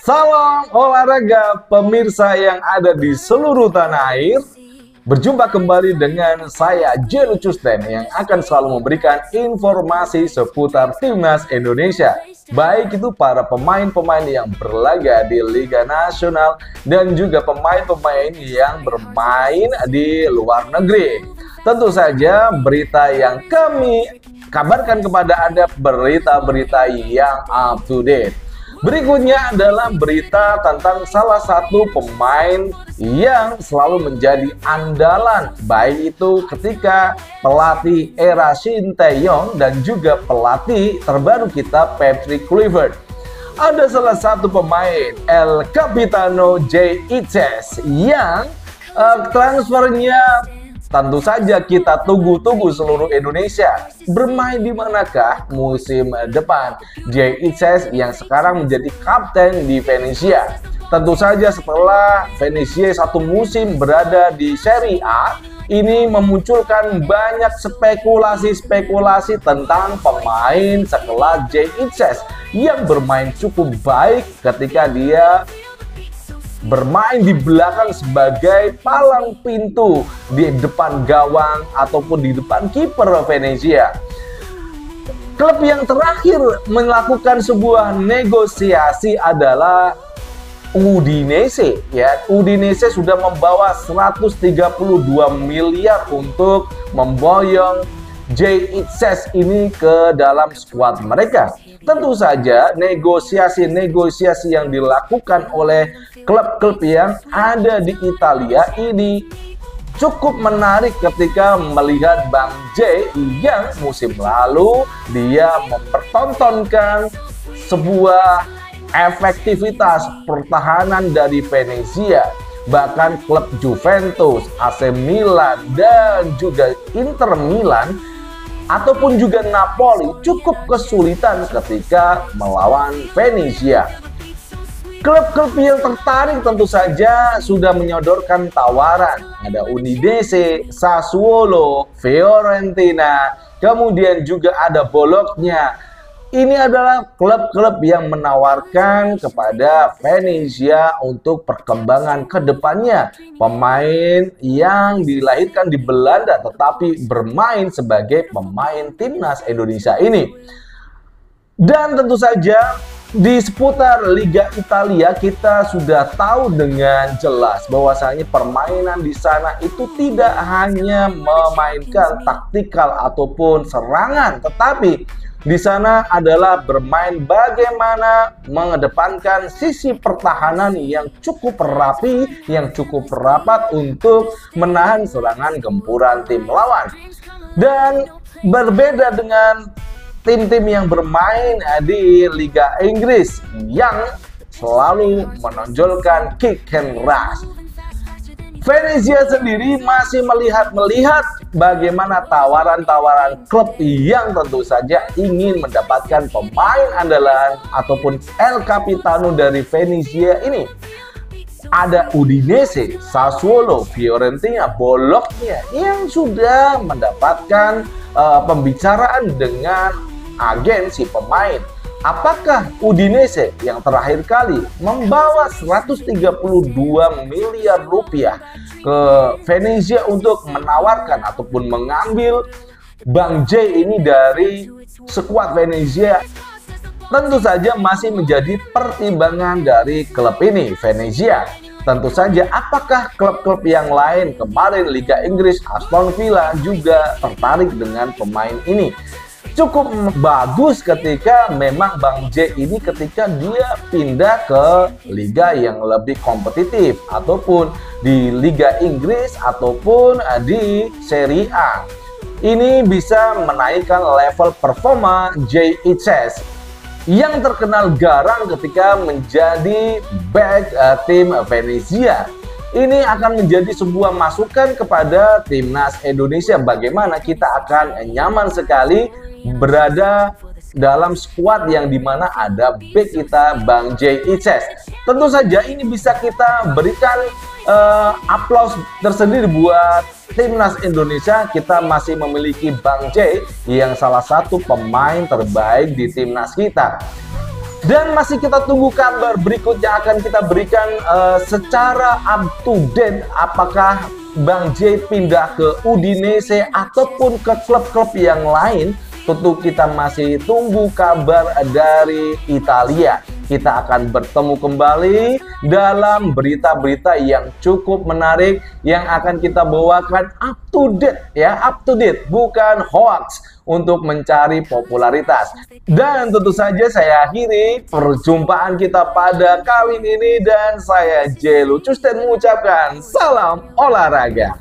Salam olahraga pemirsa yang ada di seluruh tanah air. Berjumpa kembali dengan saya J. Lucusten yang akan selalu memberikan informasi seputar timnas Indonesia. Baik itu para pemain-pemain yang berlaga di Liga Nasional dan juga pemain-pemain yang bermain di luar negeri. Tentu saja berita yang kami kabarkan kepada Anda berita-berita yang up to date. Berikutnya adalah berita tentang salah satu pemain yang selalu menjadi andalan, baik itu ketika pelatih era Shin Tae-yong dan juga pelatih terbaru kita Patrick Kluivert. Ada salah satu pemain El Capitano Jay Itzes yang transfernya tentu saja kita tunggu-tunggu seluruh Indonesia. Bermain di manakah musim depan? Jay Itzes yang sekarang menjadi kapten di Venezia. Tentu saja setelah Venezia satu musim berada di Serie A, ini memunculkan banyak spekulasi-spekulasi tentang pemain sekelas Jay Itzes yang bermain cukup baik ketika dia bermain di belakang sebagai palang pintu di depan gawang ataupun di depan kiper Venezia. Klub yang terakhir melakukan sebuah negosiasi adalah Udinese. Ya, Udinese sudah membawa 132 miliar untuk memboyong Jay Itzes ini ke dalam skuad mereka. Tentu saja negosiasi-negosiasi yang dilakukan oleh klub-klub yang ada di Italia ini cukup menarik ketika melihat Bang J yang musim lalu dia mempertontonkan sebuah efektivitas pertahanan dari Venezia. Bahkan klub Juventus, AC Milan, dan juga Inter Milan ataupun juga Napoli cukup kesulitan ketika melawan Venezia. Klub-klub yang tertarik tentu saja sudah menyodorkan tawaran. Ada Udinese, Sassuolo, Fiorentina, kemudian juga ada Bologna. Ini adalah klub-klub yang menawarkan kepada Venezia untuk perkembangan ke depannya. Pemain yang dilahirkan di Belanda tetapi bermain sebagai pemain timnas Indonesia ini. Dan tentu saja di seputar Liga Italia kita sudah tahu dengan jelas bahwasanya permainan di sana itu tidak hanya memainkan taktikal ataupun serangan, tetapi di sana adalah bermain bagaimana mengedepankan sisi pertahanan yang cukup rapi, yang cukup rapat untuk menahan serangan gempuran tim lawan. Dan berbeda dengan tim-tim yang bermain di Liga Inggris yang selalu menonjolkan kick and rush, Venezia sendiri masih melihat bagaimana tawaran-tawaran klub yang tentu saja ingin mendapatkan pemain andalan ataupun El Capitano dari Venezia ini. Ada Udinese, Sassuolo, Fiorentina, Bologna yang sudah mendapatkan pembicaraan dengan agen si pemain. Apakah Udinese yang terakhir kali membawa 132 miliar rupiah ke Venezia untuk menawarkan ataupun mengambil Bang J ini dari skuad Venezia? Tentu saja masih menjadi pertimbangan dari klub ini, Venezia. Tentu saja apakah klub-klub yang lain kemarin Liga Inggris, Aston Villa juga tertarik dengan pemain ini? Cukup bagus ketika memang Bang J ini ketika dia pindah ke liga yang lebih kompetitif ataupun di Liga Inggris ataupun di Serie A. Ini bisa menaikkan level performa Jay Itzes yang terkenal garang ketika menjadi back tim Venezia. Ini akan menjadi sebuah masukan kepada timnas Indonesia bagaimana kita akan nyaman sekali berada dalam skuad yang dimana ada back kita Bang Jay Itzes. Tentu saja ini bisa kita berikan aplaus tersendiri buat timnas Indonesia. Kita masih memiliki Bang J yang salah satu pemain terbaik di timnas kita. Dan masih kita tunggu kabar berikutnya akan kita berikan secara up to date, apakah Bang J pindah ke Udinese ataupun ke klub-klub yang lain. Tentu kita masih tunggu kabar dari Italia. Kita akan bertemu kembali dalam berita-berita yang cukup menarik yang akan kita bawakan up to date, ya, up to date, bukan hoax untuk mencari popularitas. Dan tentu saja saya akhiri perjumpaan kita pada kali ini dan saya J Lucusten mengucapkan salam olahraga.